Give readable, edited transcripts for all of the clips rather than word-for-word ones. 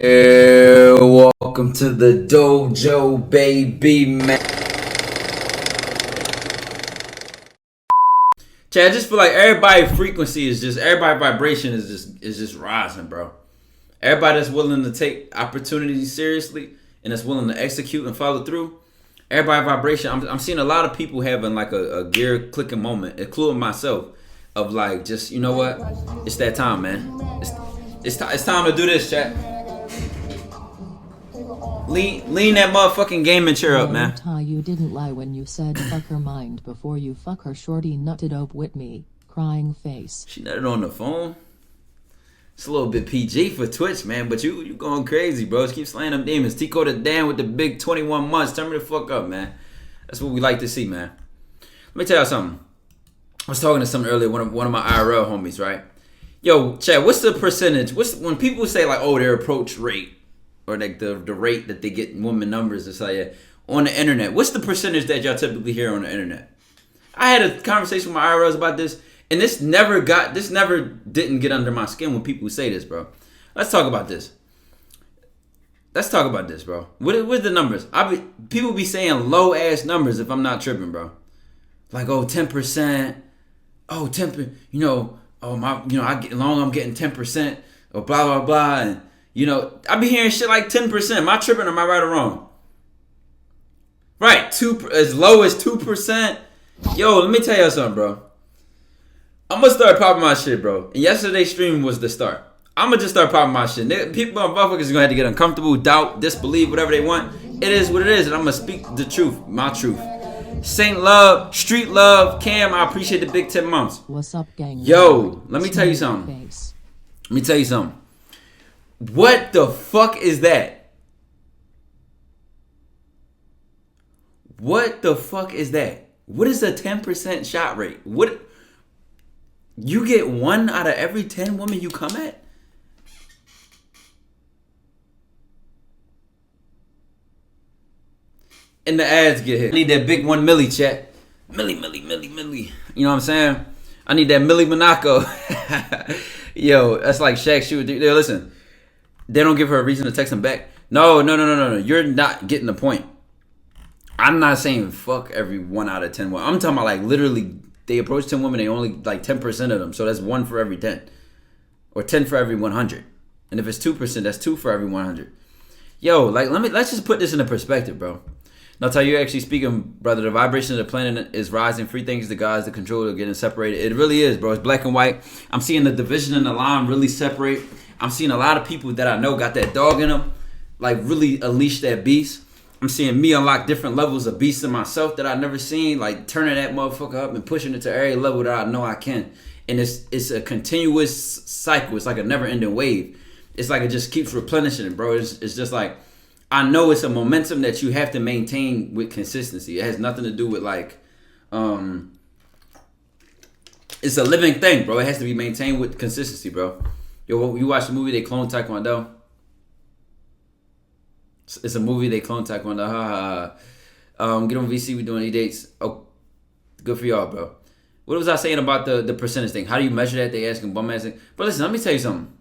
Welcome to the dojo, baby, man. Chad, I just feel like everybody's frequency is just everybody vibration is just rising, bro. Everybody that's willing to take opportunities seriously and that's willing to execute and follow through. Everybody vibration. I'm seeing a lot of people having like a gear clicking moment, including myself, of like just you know what, it's that time, man. It's time to do this, chat. Lean that motherfucking gaming chair up, man. Ty, you didn't lie when you said fuck her mind before you fuck her. Shorty nutted up with me, crying face. She nutted on the phone. It's a little bit PG for Twitch, man, but you going crazy, bro. Just keep slaying them demons. Tico the Dan with the big 21 months. Turn me the fuck up, man. That's what we like to see, man. Let me tell y'all something. I was talking to someone earlier, one of my IRL homies, right? Yo, Chad, what's the percentage? When people say like, oh, their approach rate, or like the rate that they get woman numbers or something on the internet. What's the percentage that y'all typically hear on the internet? I had a conversation with my IRLs about this, and this never didn't get under my skin when people say this, bro. Let's talk about this. Bro. What the numbers? People be saying low ass numbers if I'm not tripping, bro. Like, oh, 10%. Oh, 10%. I'm getting 10%, or blah blah blah, and I be hearing shit like 10%. Am I tripping? Am I right or wrong? Right, as low as 2%. Yo, let me tell you something, bro. I'm gonna start popping my shit, bro. And yesterday's stream was the start. I'm gonna just start popping my shit. Motherfuckers are gonna have to get uncomfortable, doubt, disbelieve, whatever they want. It is what it is, and I'm gonna speak the truth, my truth. Saint Love, Street Love, Cam, I appreciate the big 10 months. What's up, gang? Yo, let me tell you something. What the fuck is that? What the fuck is that? What is a 10% shot rate? What? You get 1 out of every 10 women you come at? And the ads get hit. I need that big 1 milli, chat. Milli. You know what I'm saying? I need that Milli Monaco. Yo, that's like Shaq shoot. Yo, listen. They don't give her a reason to text him back. No. You're not getting the point. I'm not saying fuck every 1 out of 10 women. I'm talking about like literally they approach 10 women, they only like 10% of them. So that's 1 for every 10. Or 10 for every 100. And if it's 2%, that's 2 for every 100. Yo, like let's just put this into perspective, bro. Now, tell you actually speaking, brother, the vibration of the planet is rising. Free things, the gods, the control are getting separated. It really is, bro. It's black and white. I'm seeing the division in the line really separate. I'm seeing a lot of people that I know got that dog in them, like really unleash that beast. I'm seeing me unlock different levels of beast in myself that I've never seen, like turning that motherfucker up and pushing it to every level that I know I can. And it's a continuous cycle. It's like a never-ending wave. It's like it just keeps replenishing it, bro. It's just like, I know it's a momentum that you have to maintain with consistency. It has nothing to do with like, it's a living thing, bro. It has to be maintained with consistency, bro. Yo, you watch the movie They Clone Taekwondo? It's a movie They Clone Taekwondo. Get on VC. We doing E-dates. Oh, good for y'all, bro. What was I saying about the percentage thing? How do you measure that? They asking bum ass thing. But listen, let me tell you something.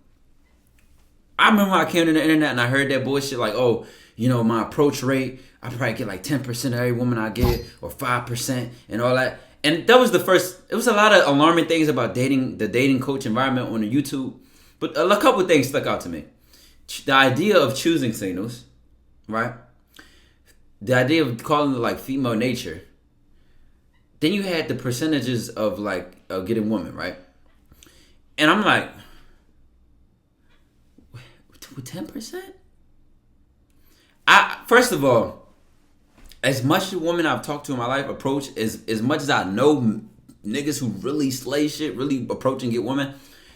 I remember when I came to the internet and I heard that bullshit like, oh, my approach rate, I probably get like 10% of every woman I get, or 5% and all that. And that was the first, it was a lot of alarming things about the dating coach environment on the YouTube. But a couple of things stuck out to me. The idea of choosing signals, right? The idea of calling it like female nature. Then you had the percentages of like getting women, right? And I'm like, 10%? First of all, as much as women I've talked to in my life approach, as much as I know niggas who really slay shit, really approach and get women,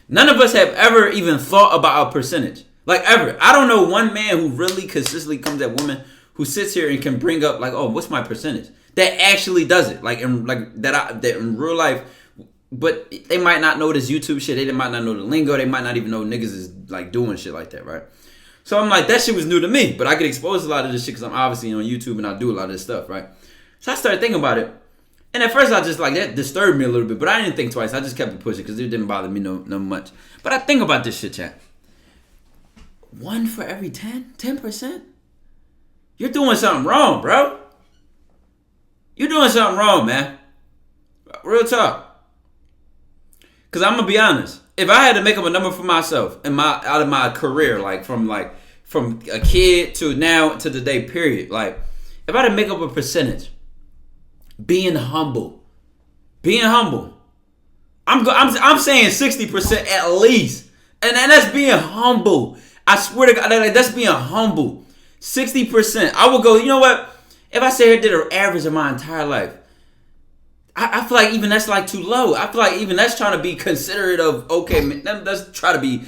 none of us have ever even thought about a percentage. Like ever. I don't know one man who really consistently comes at women who sits here and can bring up like, oh, what's my percentage? That actually does it. Like that in real life. But they might not know this YouTube shit. They might not know the lingo. They might not even know niggas is like doing shit like that, right? So I'm like, that shit was new to me. But I get exposed to a lot of this shit because I'm obviously on YouTube and I do a lot of this stuff, right? So I started thinking about it. And at first I just like, that disturbed me a little bit. But I didn't think twice. I just kept it pushing because it didn't bother me no much. But I think about this shit, chat. 1 for every 10? 10%? You're doing something wrong, bro. You're doing something wrong, man. Real talk. Because I'm going to be honest. If I had to make up a number for myself out of my career, from a kid to now to today, period. Like, if I had to make up a percentage, being humble. I'm saying 60% at least. And that's being humble. I swear to God, that's being humble. 60%. I will go, you know what? If I say I did an average of my entire life, I feel like even that's like too low. I feel like even that's trying to be considerate of, okay, let's try to be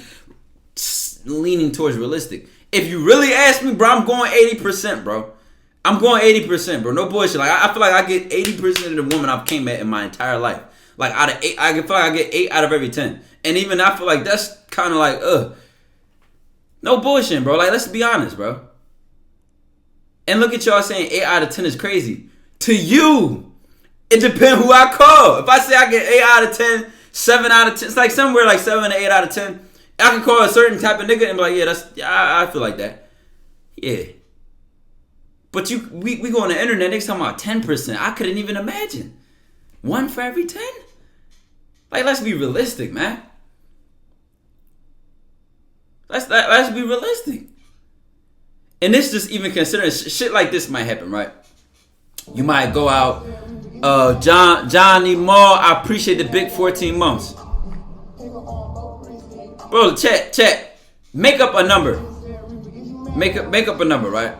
leaning towards realistic. If you really ask me, bro, I'm going 80%, bro. I'm going 80%, bro. No bullshit. Like, I feel like I get 80% of the woman I've came at in my entire life. Like, out of 8, I feel like I get 8 out of every 10. And even I feel like that's kind of like, no bullshit, bro. Like, let's be honest, bro. And look at y'all saying 8 out of 10 is crazy. To you, it depends who I call. If I say I get 8 out of 10, 7 out of 10, it's like somewhere like 7 to 8 out of 10. I can call a certain type of nigga and be like, I feel like that. Yeah. But we go on the internet, they talking about 10%. I couldn't even imagine. 1 for every 10? Like, let's be realistic, man. Let's be realistic. And this just even considering shit like this might happen, right? You might go out, Johnny Moore, I appreciate the big 14 months. Bro, chat. Make up a number. Make up a number, right?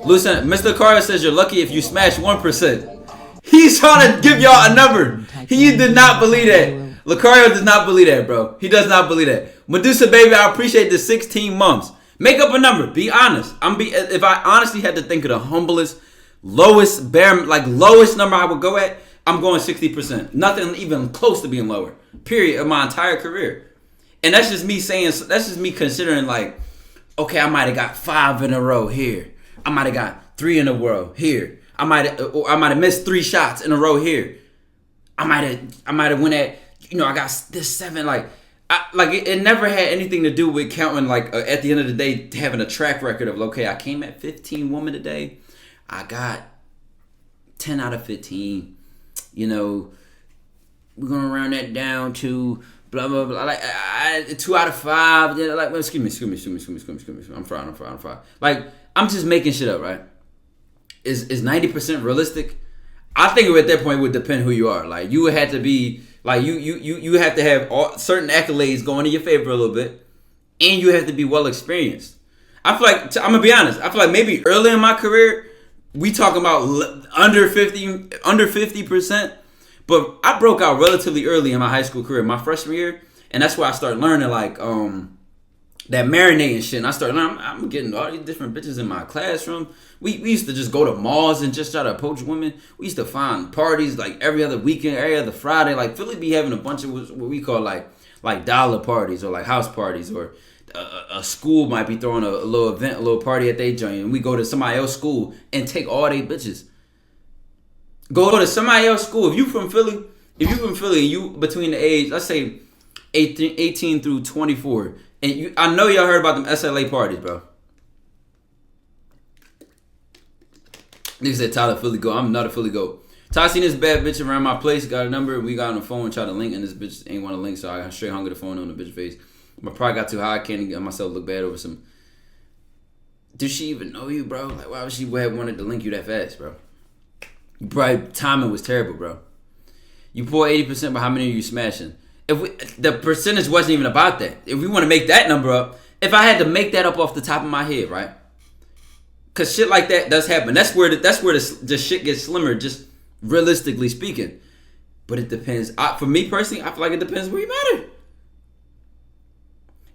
Listen, Mr. Carter says you're lucky if you smash 1%. He's trying to give y'all a number. He did not believe that. Lucario does not believe that, bro. He does not believe that. Medusa, baby, I appreciate the 16 months. Make up a number. Be honest. If I honestly had to think of the humblest, lowest number I would go at, I'm going 60%. Nothing even close to being lower. Period. Of my entire career. And that's just me considering like, okay, I might have got 5 in a row here. I might have got 3 in a row here. I might have missed 3 shots in a row here. I might have went at, I got this 7. It never had anything to do with counting, at the end of the day, having a track record of, okay, I came at 15 women today. I got 10 out of 15. We're going to round that down to blah, blah, blah. 2 out of 5. Excuse me. I'm fried. Like, I'm just making shit up, right? Is 90% realistic? I think at that point it would depend who you are. Like, you would have to be, you have to have certain accolades going in your favor a little bit, and you have to be well experienced. I feel like, I'm gonna be honest, I feel like maybe early in my career, we talking about under 50%, but I broke out relatively early in my high school career, my freshman year, and that's where I started learning that marinating shit. And I started learning, I'm getting all these different bitches in my classroom. We used to just go to malls and just try to approach women. We used to find parties like every other weekend, every other Friday. Like, Philly be having a bunch of what we call like dollar parties or like house parties, or a school might be throwing a little event, a little party at their joint, and we go to somebody else's school and take all they bitches. Go to somebody else's school. If you from Philly, and you between the age, let's say 18 through 24, and I know y'all heard about them SLA parties, bro. Nigga said Tyler Philly go. I'm not a Philly go. Ty seen this bad bitch around my place, got a number, we got on the phone and tried to link, and this bitch ain't want to link, so I straight hung the phone on the bitch face. My pride got too high, I can't get myself look bad over some. Does she even know you, bro? Like, why would she have wanted to link you that fast, bro? You probably, timing was terrible, bro. You pull 80%, but how many are you smashing? The percentage wasn't even about that. If we want to make that number up, if I had to make that up off the top of my head, right? Because shit like that does happen. That's where the shit gets slimmer, just realistically speaking. But it depends. For me personally, I feel like it depends where you matter.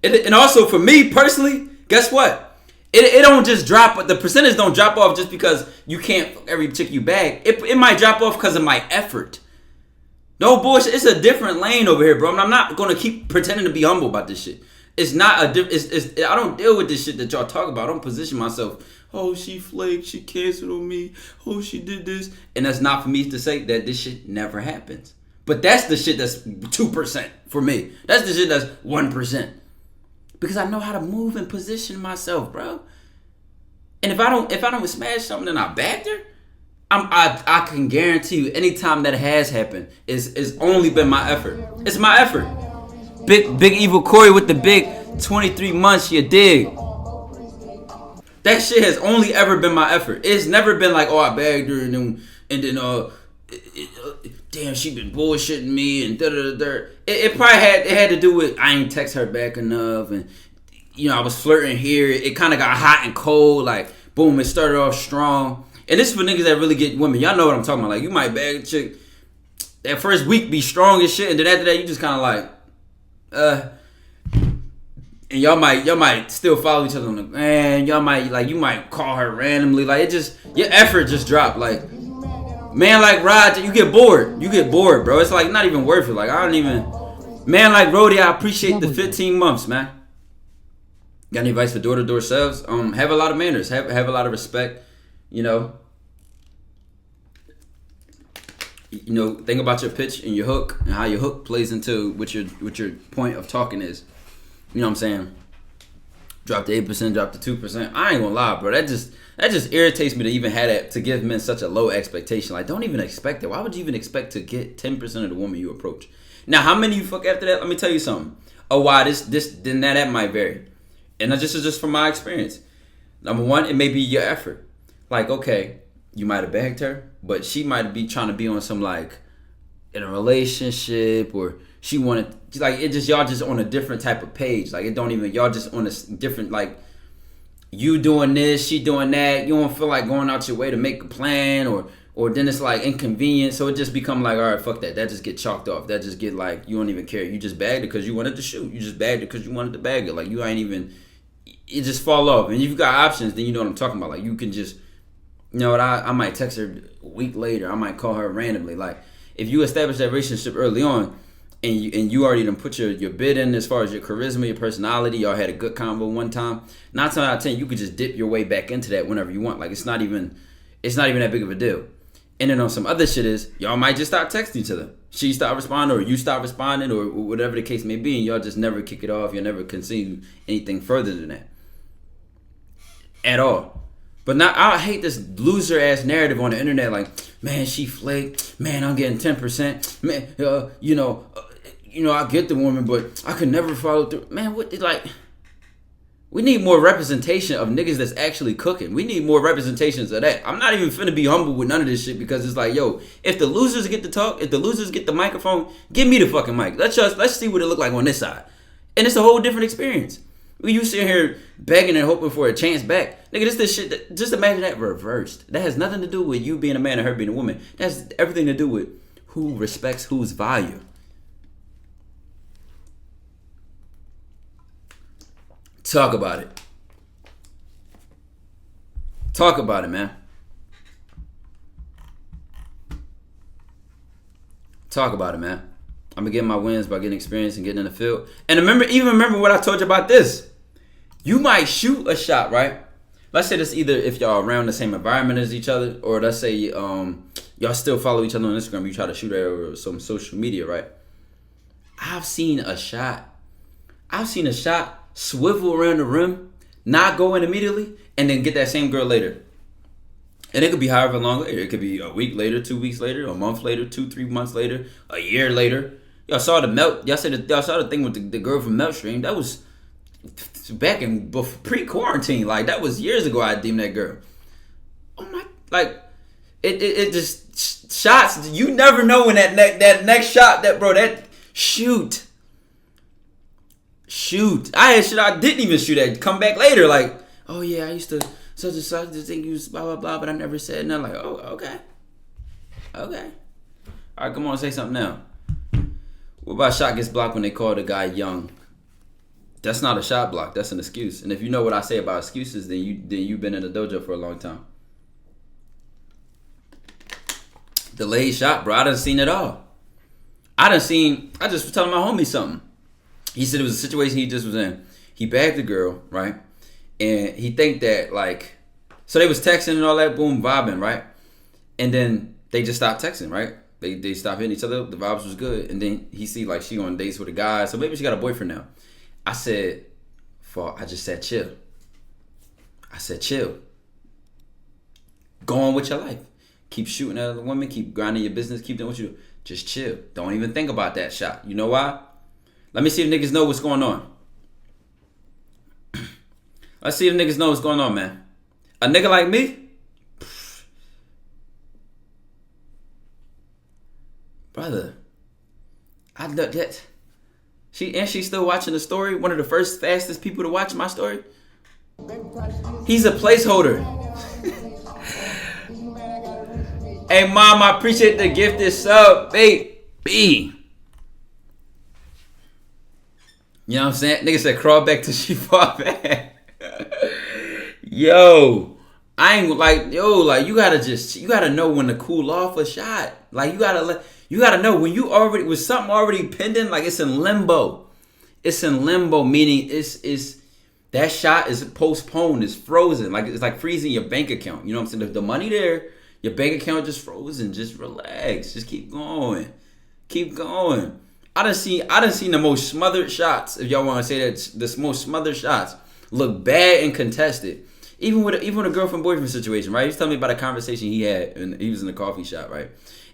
And also for me personally, guess what? It don't just drop, but the percentage don't drop off just because you can't fuck every chick you bag. It might drop off because of my effort. No bullshit. It's a different lane over here, bro. I'm not gonna keep pretending to be humble about this shit. It's not I don't deal with this shit that y'all talk about. I don't position myself. Oh, she flaked. She canceled on me. Oh, she did this. And that's not for me to say that this shit never happens. But that's the shit that's 2% for me. That's the shit that's 1%. because I know how to move and position myself, bro. And if I don't smash something and I bagged her, I can guarantee you, anytime that has happened, is only been my effort. It's my effort. Big evil Corey with the big 23 months, you dig? That shit has only ever been my effort. It's never been like, oh, I bagged her and then damn, she been bullshitting me and da da da. It probably had to do with I ain't text her back enough, and I was flirting here. It kind of got hot and cold. Like boom, it started off strong. And this is for niggas that really get women. Y'all know what I'm talking about. Like you might bag a chick that first week be strong as shit, and then after that you just kind of like and y'all might still follow each other on the man. Y'all might you might call her randomly. Like it just your effort just dropped. Like man like Rod, you get bored. You get bored, bro. It's like not even worth it. Like I don't even. Man like Rody, I appreciate the 15 months, man. Got any advice for door-to-door sales? Have a lot of manners. Have a lot of respect. Think about your pitch and your hook and how your hook plays into what your point of talking is. You know what I'm saying? Drop to 8%, drop to 2%. I ain't gonna lie, bro. That just irritates me to even have that, to give men such a low expectation. Like, don't even expect it. Why would you even expect to get 10% of the woman you approach? Now, how many you fuck after that? Let me tell you something. Oh, why then that might vary. And this is just from my experience. Number one, it may be your effort. Like, okay, you might have bagged her, but she might be trying to be on some like in a relationship, or she wanted y'all just on a different type of page. Like it don't even, y'all just on a different, like you doing this, she doing that. You don't feel like going out your way to make a plan, or then it's like inconvenient. So it just become like, all right, fuck that. That just get chalked off. That just get like, you don't even care. You just bagged it because you wanted to shoot. You just bagged it because you wanted to bag it. Like you ain't even, it just fall off. And if you've got options, then you know what I'm talking about. Like you can just, you know what, I might text her a week later. I might call her randomly. Like if you establish that relationship early on, and you already done put your bid in as far as your charisma, your personality, y'all had a good convo one time, 9 times out of 10 you could just dip your way back into that whenever you want. Like it's not even that big of a deal. And then on some other shit is, y'all might just stop texting each other. She stop responding, or you stop responding, or whatever the case may be, and y'all just never kick it off. You'll never continue anything further than that at all. But now I hate this loser ass narrative on the internet. Like, man, she flaked. Man, I'm getting 10%. Man, I get the woman, but I could never follow through. Man, we need more representation of niggas that's actually cooking. We need more representations of that. I'm not even finna be humble with none of this shit, because it's like, yo, if the losers get to talk, if the losers get the microphone, give me the fucking mic. Let's see what it look like on this side. And it's a whole different experience. We you sitting here begging and hoping for a chance back. Nigga, this shit, just imagine that reversed. That has nothing to do with you being a man and her being a woman. That has everything to do with who respects whose value. Talk about it. Talk about it, man. Talk about it, man. I'm gonna get my wins by getting experience and getting in the field. And remember what I told you about this. You might shoot a shot, right? Let's say this either if y'all around the same environment as each other, or let's say y'all still follow each other on Instagram. You try to shoot at over some social media, right? I've seen a shot swivel around the rim, not go in immediately, and then get that same girl later. And it could be however long later. It could be a week later, 2 weeks later, a month later, 2-3 months later, a year later. Y'all saw y'all saw the thing with the girl from Meltstream. That was back in pre-quarantine. Like that was years ago. I deemed that girl. Oh my! Like it just shots. You never know when that next shot that shoot. I had shit I didn't even shoot at. Come back later, like, oh yeah, I used to such and such to think you was blah blah blah, but I never said nothing. Like, oh okay. All right, come on, say something now. What about shot gets blocked when they call the guy young? That's not a shot block. That's an excuse. And if you know what I say about excuses, then you've been in the dojo for a long time. Delayed shot, bro. I done seen it all. I just was telling my homie something. He said it was a situation he just was in. He bagged the girl, right? And he think that, like, so they was texting and all that, boom, vibing, right? And then they just stopped texting, right? They stopped hitting each other. The vibes was good. And then he see, like, she on dates with a guy. So maybe she got a boyfriend now. I said, I just said chill. I said chill. Go on with your life. Keep shooting at other women. Keep grinding your business. Keep doing what you do. Just chill. Don't even think about that shot. You know why? Let me see if niggas know what's going on. Let's see if niggas know what's going on, man. A nigga like me? Brother. I looked at... She's still watching the story. One of the first fastest people to watch my story. He's a placeholder. Hey, Mom, I appreciate the gifted sub, baby. You know what I'm saying? Nigga said crawl back till she fall back. Yo, I ain't like, you gotta know when to cool off a shot. Like, you gotta know when you already, with something already pending, like it's in limbo. It's in limbo, meaning it's that shot is postponed, it's frozen. Like, it's like freezing your bank account. You know what I'm saying? The money there, your bank account just frozen. Just relax. Just keep going. Keep going. I done seen the most smothered shots, if y'all want to say that, the most smothered shots look bad and contested. Even with a girlfriend-boyfriend situation, right? He was telling me about a conversation he had, and he was in a coffee shop, right?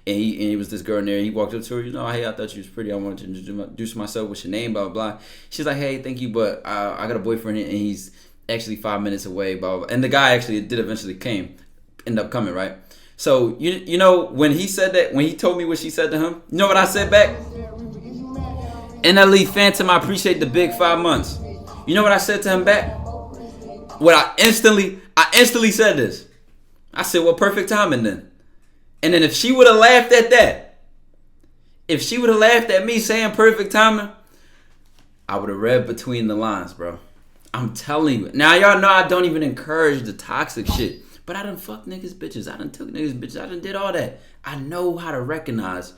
And he was this girl in there. He walked up to her, hey, I thought you was pretty. I wanted to introduce myself. What's your name? Blah, blah, blah. She's like, hey, thank you, but I got a boyfriend, and he's actually 5 minutes away, blah, blah, blah. And the guy actually did eventually end up coming, right? So, you know, when he said that, when he told me what she said to him, you know what I said back? NLE Phantom, I appreciate the big 5 months. You know what I said to him back? I instantly said this. I said, well, perfect timing then. And then if she would have laughed at that, if she would have laughed at me saying perfect timing, I would have read between the lines, bro. I'm telling you. Now, y'all know I don't even encourage the toxic shit. But I done fucked niggas bitches. I done took niggas bitches. I done did all that. I know how to recognize.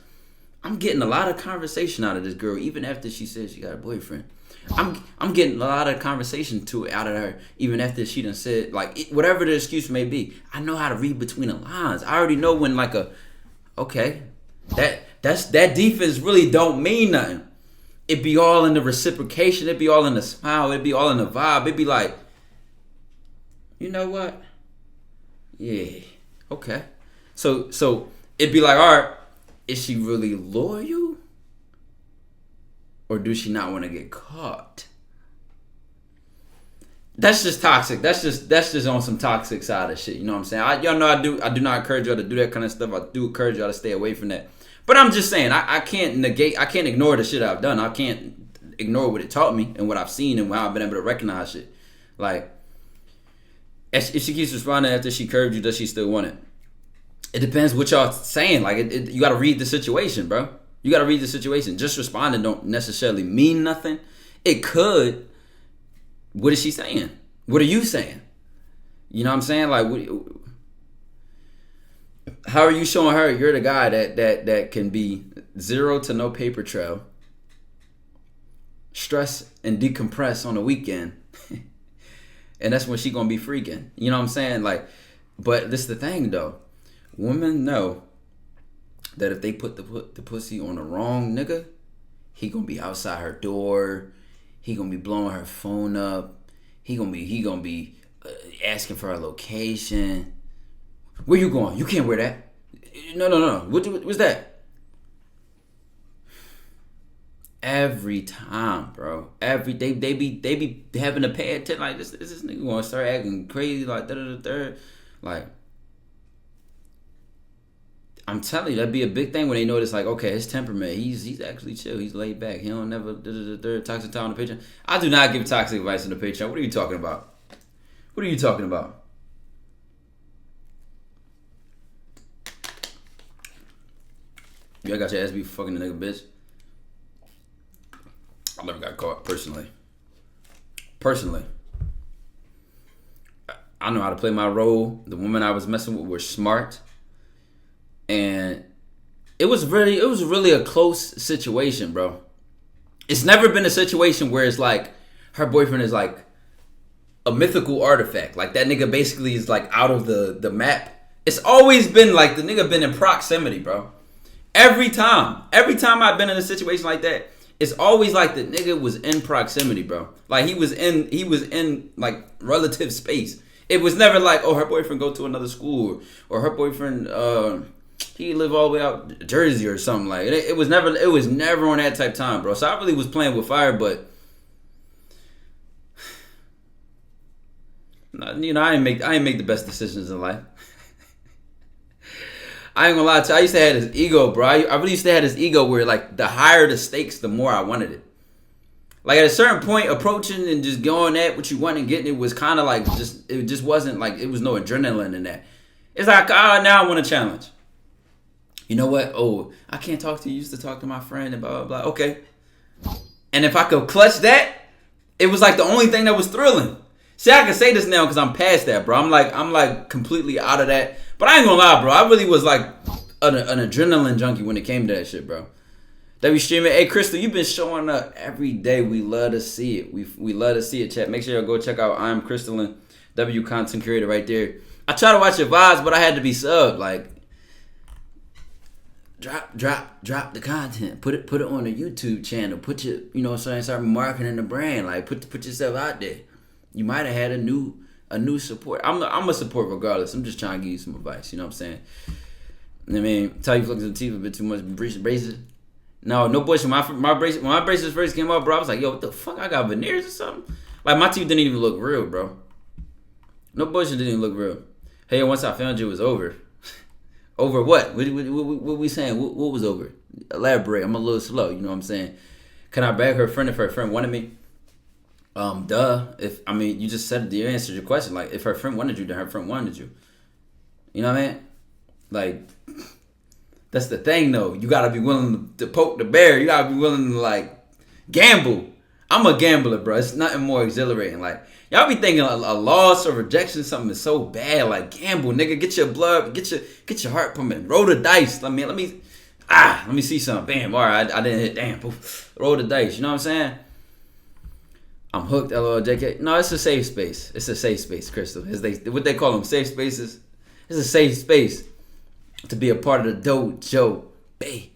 I'm getting a lot of conversation out of this girl, even after she said she got a boyfriend. I'm getting a lot of conversation out of her, even after she done said, like, whatever the excuse may be. I know how to read between the lines. I already know when, like, that defense really don't mean nothing. It be all in the reciprocation. It be all in the smile. It be all in the vibe. It be like, you know what? Yeah, okay. So it'd be like, all right, is she really loyal? Or does she not want to get caught? That's just toxic. That's just on some toxic side of shit. You know what I'm saying? Y'all know I do not encourage y'all to do that kind of stuff. I do encourage y'all to stay away from that. But I'm just saying, I can't ignore the shit I've done. I can't ignore what it taught me and what I've seen and how I've been able to recognize shit. Like, if she keeps responding after she curved you, does she still want it? It depends what y'all saying. Like, you got to read the situation, bro. You got to read the situation. Just responding don't necessarily mean nothing. It could. What is she saying? What are you saying? You know what I'm saying? Like, how are you showing her you're the guy that can be zero to no paper trail, stress and decompress on the weekend, and that's when she gonna be freaking. You know what I'm saying? Like, but this is the thing though. Women know that if they put the pussy on the wrong nigga, he gonna be outside her door. He gonna be blowing her phone up. He gonna be asking for her location. Where you going? You can't wear that. No. What's that? Every time, bro. They be having to pay attention. Like this nigga gonna start acting crazy. Like like. I'm telling you, that'd be a big thing when they notice, like, okay, his temperament, he's actually chill, he's laid back, he don't never toxic time on the Patreon. I do not give toxic advice on the Patreon. What are you talking about? What are you talking about? You got your ass beat for fucking the nigga, bitch. I never got caught personally. I know how to play my role. The women I was messing with were smart. And it was really a close situation, bro. It's never been a situation where it's like her boyfriend is like a mythical artifact. Like that nigga basically is like out of the map. It's always been like the nigga been in proximity, bro. Every time I've been in a situation like that, it's always like the nigga was in proximity, bro. Like he was in like relative space. It was never like, oh, her boyfriend go to another school, or her boyfriend he live all the way out Jersey or something. Like it was never on that type of time, bro. So I really was playing with fire, but you know, I ain't make the best decisions in life. I ain't gonna lie to you. I used to have this ego, bro. I really used to have this ego where, like, the higher the stakes, the more I wanted it. Like, at a certain point, approaching and just going at what you want and getting it was kind of like it just wasn't like, it was no adrenaline in that. It's like, now I want a challenge. You know what? Oh, I can't talk to you. Used to talk to my friend and blah, blah, blah. Okay. And if I could clutch that, it was like the only thing that was thrilling. See, I can say this now because I'm past that, bro. I'm like completely out of that. But I ain't gonna lie, bro. I really was like an adrenaline junkie when it came to that shit, bro. That we streaming. Hey, Crystal, you've been showing up every day. We love to see it. We love to see it, chat. Make sure y'all go check out I'm Crystalline, W content creator right there. I try to watch your vibes, but I had to be subbed. Like, drop the content. Put it on the YouTube channel. Put your, you know what I'm saying, start marketing the brand. Like, put yourself out there. You might have had a new support. I'm a support regardless. I'm just trying to give you some advice. You know what I'm saying? I mean, tell you looking at the teeth a bit too much. Braces. No bullshit. When my braces first came out, bro, I was like, yo, what the fuck? I got veneers or something? Like, my teeth didn't even look real, bro. No bullshit, didn't even look real. Hey, once I found you, it was over. Over what? What we saying? What was over? Elaborate. I'm a little slow. You know what I'm saying? Can I bag her friend if her friend wanted me? Duh. You just said you answered your question. Like, if her friend wanted you, then her friend wanted you. You know what I mean? Like, that's the thing, though. You gotta be willing to poke the bear. You gotta be willing to, like, gamble. I'm a gambler, bro. It's nothing more exhilarating. Like, y'all be thinking a loss or rejection, something is so bad. Like, gamble, nigga. Get your blood, get your heart pumping. Roll the dice. Let me see something. Bam. All right, I didn't hit. Damn. Poof. Roll the dice. You know what I'm saying? I'm hooked, LOL, JK. No, it's a safe space. It's a safe space, Crystal. What they call them, safe spaces. It's a safe space to be a part of the dojo, baby.